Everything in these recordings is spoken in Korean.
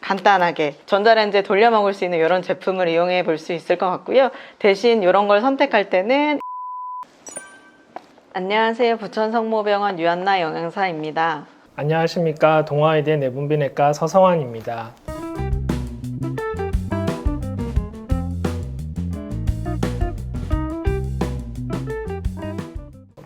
간단하게 전자레인지에 돌려 먹을 수 있는 이런 제품을 이용해 볼 수 있을 것 같고요. 대신 이런 걸 선택할 때는 안녕하세요. 부천성모병원 유한나 영양사입니다. 안녕하십니까. 동아의대 내분비내과 서성환입니다.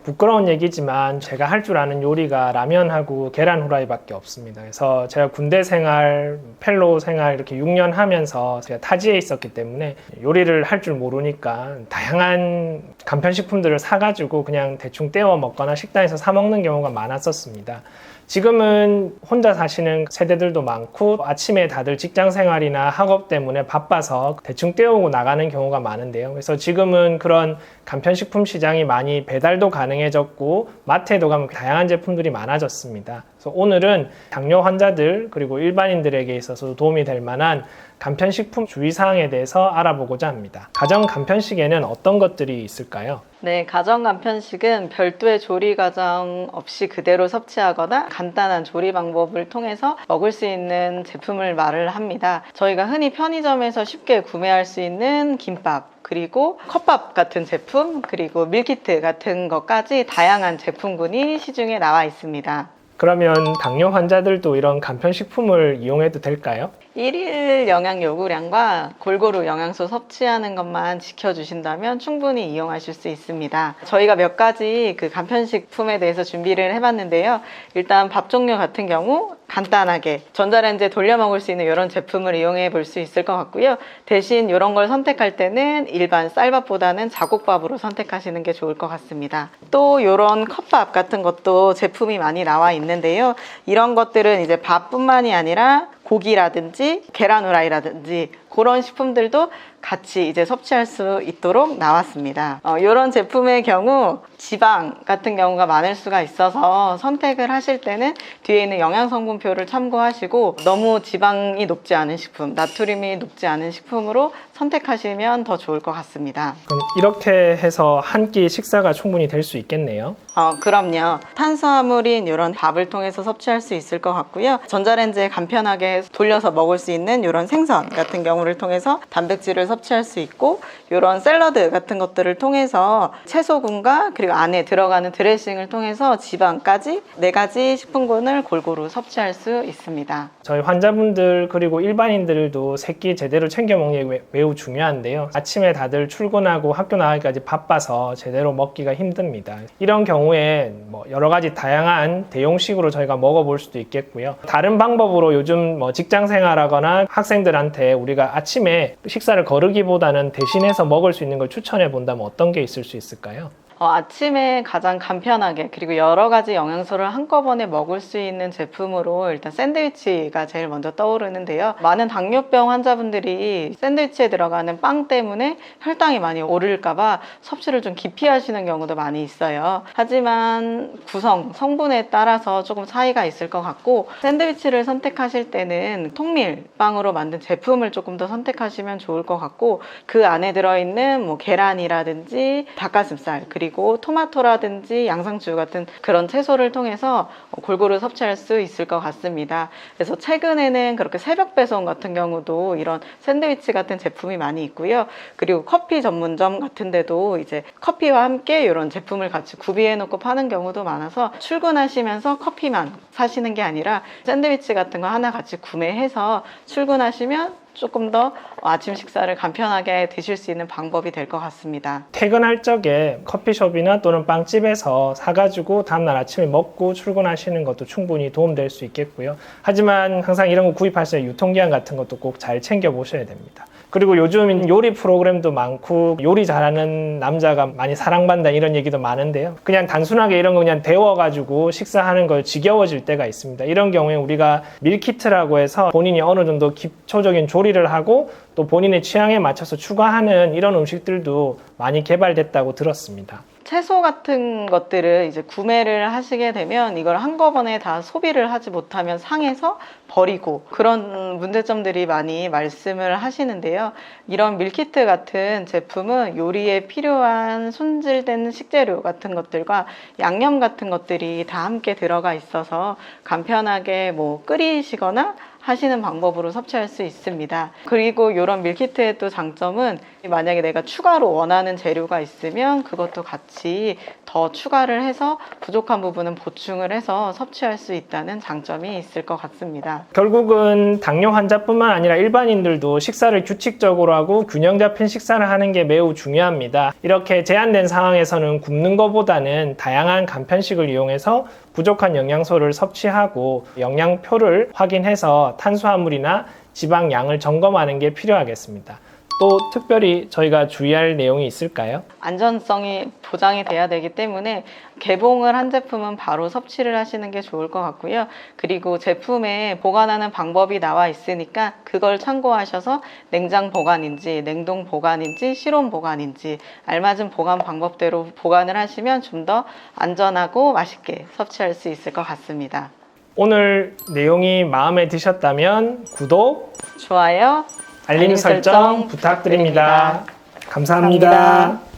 부끄러운 얘기지만 제가 할 줄 아는 요리가 라면하고 계란 후라이밖에 없습니다. 그래서 제가 군대 생활, 펠로우 생활 이렇게 6년 하면서 제가 타지에 있었기 때문에 요리를 할 줄 모르니까 다양한 간편식품들을 사가지고 그냥 대충 때워 먹거나 식당에서 사 먹는 경우가 많았었습니다. 지금은 혼자 사시는 세대들도 많고 아침에 다들 직장 생활이나 학업 때문에 바빠서 대충 때우고 나가는 경우가 많은데요. 그래서 지금은 그런 간편식품 시장이 많이 배달도 가능해졌고 마트에도 가면 다양한 제품들이 많아졌습니다. 그래서 오늘은 당뇨 환자들 그리고 일반인들에게 있어서 도움이 될 만한 간편식품 주의사항에 대해서 알아보고자 합니다. 가정 간편식에는 어떤 것들이 있을까요? 네, 가정 간편식은 별도의 조리 과정 없이 그대로 섭취하거나 간단한 조리 방법을 통해서 먹을 수 있는 제품을 말을 합니다. 저희가 흔히 편의점에서 쉽게 구매할 수 있는 김밥, 그리고 컵밥 같은 제품, 그리고 밀키트 같은 것까지 다양한 제품군이 시중에 나와 있습니다. 그러면 당뇨 환자들도 이런 간편식품을 이용해도 될까요? 1일 영양 요구량과 골고루 영양소 섭취하는 것만 지켜주신다면 충분히 이용하실 수 있습니다. 저희가 몇 가지 그 간편식품에 대해서 준비를 해봤는데요. 일단 밥 종류 같은 경우 간단하게 전자레인지에 돌려 먹을 수 있는 이런 제품을 이용해 볼 수 있을 것 같고요. 대신 이런 걸 선택할 때는 일반 쌀밥보다는 자국밥으로 선택하시는 게 좋을 것 같습니다. 또 이런 컵밥 같은 것도 제품이 많이 나와 있는데요. 이런 것들은 이제 밥뿐만이 아니라 고기라든지 계란 후라이라든지 그런 식품들도 같이 이제 섭취할 수 있도록 나왔습니다. 이런 제품의 경우 지방 같은 경우가 많을 수가 있어서 선택을 하실 때는 뒤에 있는 영양성분표를 참고하시고 너무 지방이 높지 않은 식품, 나트륨이 높지 않은 식품으로 선택하시면 더 좋을 것 같습니다. 그럼 이렇게 해서 한 끼 식사가 충분히 될 수 있겠네요. 그럼요. 탄수화물인 이런 밥을 통해서 섭취할 수 있을 것 같고요. 전자레인지에 간편하게 돌려서 먹을 수 있는 이런 생선 같은 경우를 통해서 단백질을 섭취할 수 있고, 이런 샐러드 같은 것들을 통해서 채소군과 그리고 안에 들어가는 드레싱을 통해서 지방까지 4가지 식품군을 골고루 섭취할 수 있습니다. 저희 환자분들 그리고 일반인들도 새끼 제대로 챙겨 먹는 게 매우 중요한데요. 아침에 다들 출근하고 학교 나가기까지 바빠서 제대로 먹기가 힘듭니다. 이런 경우에 여러 가지 다양한 대용식으로 저희가 먹어볼 수도 있겠고요. 다른 방법으로 요즘 직장 생활하거나 학생들한테 우리가 아침에 식사를 거르기보다는 대신해서 먹을 수 있는 걸 추천해 본다면 어떤 게 있을 수 있을까요? 아침에 가장 간편하게 그리고 여러 가지 영양소를 한꺼번에 먹을 수 있는 제품으로 일단 샌드위치가 제일 먼저 떠오르는데요. 많은 당뇨병 환자분들이 샌드위치에 들어가는 빵 때문에 혈당이 많이 오를까봐 섭취를 좀 기피하시는 경우도 많이 있어요. 하지만 성분에 따라서 조금 차이가 있을 것 같고, 샌드위치를 선택하실 때는 통밀빵으로 만든 제품을 조금 더 선택하시면 좋을 것 같고, 그 안에 들어있는 계란이라든지 닭가슴살 그리고 토마토라든지 양상추 같은 그런 채소를 통해서 골고루 섭취할 수 있을 것 같습니다. 그래서 최근에는 그렇게 새벽 배송 같은 경우도 이런 샌드위치 같은 제품이 많이 있고요. 그리고 커피 전문점 같은 데도 이제 커피와 함께 이런 제품을 같이 구비해 놓고 파는 경우도 많아서 출근하시면서 커피만 사시는 게 아니라 샌드위치 같은 거 하나 같이 구매해서 출근하시면 조금 더 아침 식사를 간편하게 드실 수 있는 방법이 될 것 같습니다. 퇴근할 적에 커피숍이나 또는 빵집에서 사가지고 다음날 아침에 먹고 출근하시는 것도 충분히 도움될 수 있겠고요. 하지만 항상 이런 거 구입하실 때 유통기한 같은 것도 꼭 잘 챙겨 보셔야 됩니다. 그리고 요즘 요리 프로그램도 많고 요리 잘하는 남자가 많이 사랑받는다 이런 얘기도 많은데요. 그냥 단순하게 이런 거 그냥 데워가지고 식사하는 걸 지겨워질 때가 있습니다. 이런 경우에 우리가 밀키트라고 해서 본인이 어느 정도 기초적인 조리를 하고 또 본인의 취향에 맞춰서 추가하는 이런 음식들도 많이 개발됐다고 들었습니다. 채소 같은 것들을 이제 구매를 하시게 되면 이걸 한꺼번에 다 소비를 하지 못하면 상해서 버리고 그런 문제점들이 많이 말씀을 하시는데요. 이런 밀키트 같은 제품은 요리에 필요한 손질된 식재료 같은 것들과 양념 같은 것들이 다 함께 들어가 있어서 간편하게 끓이시거나 하시는 방법으로 섭취할 수 있습니다. 그리고 이런 밀키트의 또 장점은 만약에 내가 추가로 원하는 재료가 있으면 그것도 같이 더 추가를 해서 부족한 부분은 보충을 해서 섭취할 수 있다는 장점이 있을 것 같습니다. 결국은 당뇨 환자뿐만 아니라 일반인들도 식사를 규칙적으로 하고 균형 잡힌 식사를 하는 게 매우 중요합니다. 이렇게 제한된 상황에서는 굶는 것보다는 다양한 간편식을 이용해서 부족한 영양소를 섭취하고 영양표를 확인해서 탄수화물이나 지방 양을 점검하는 게 필요하겠습니다. 또 특별히 저희가 주의할 내용이 있을까요? 안전성이 보장이 돼야 되기 때문에 개봉을 한 제품은 바로 섭취를 하시는 게 좋을 것 같고요. 그리고 제품에 보관하는 방법이 나와 있으니까 그걸 참고하셔서 냉장 보관인지 냉동 보관인지 실온 보관인지 알맞은 보관 방법대로 보관을 하시면 좀 더 안전하고 맛있게 섭취할 수 있을 것 같습니다. 오늘 내용이 마음에 드셨다면 구독, 좋아요, 알림 설정 부탁드립니다. 감사합니다.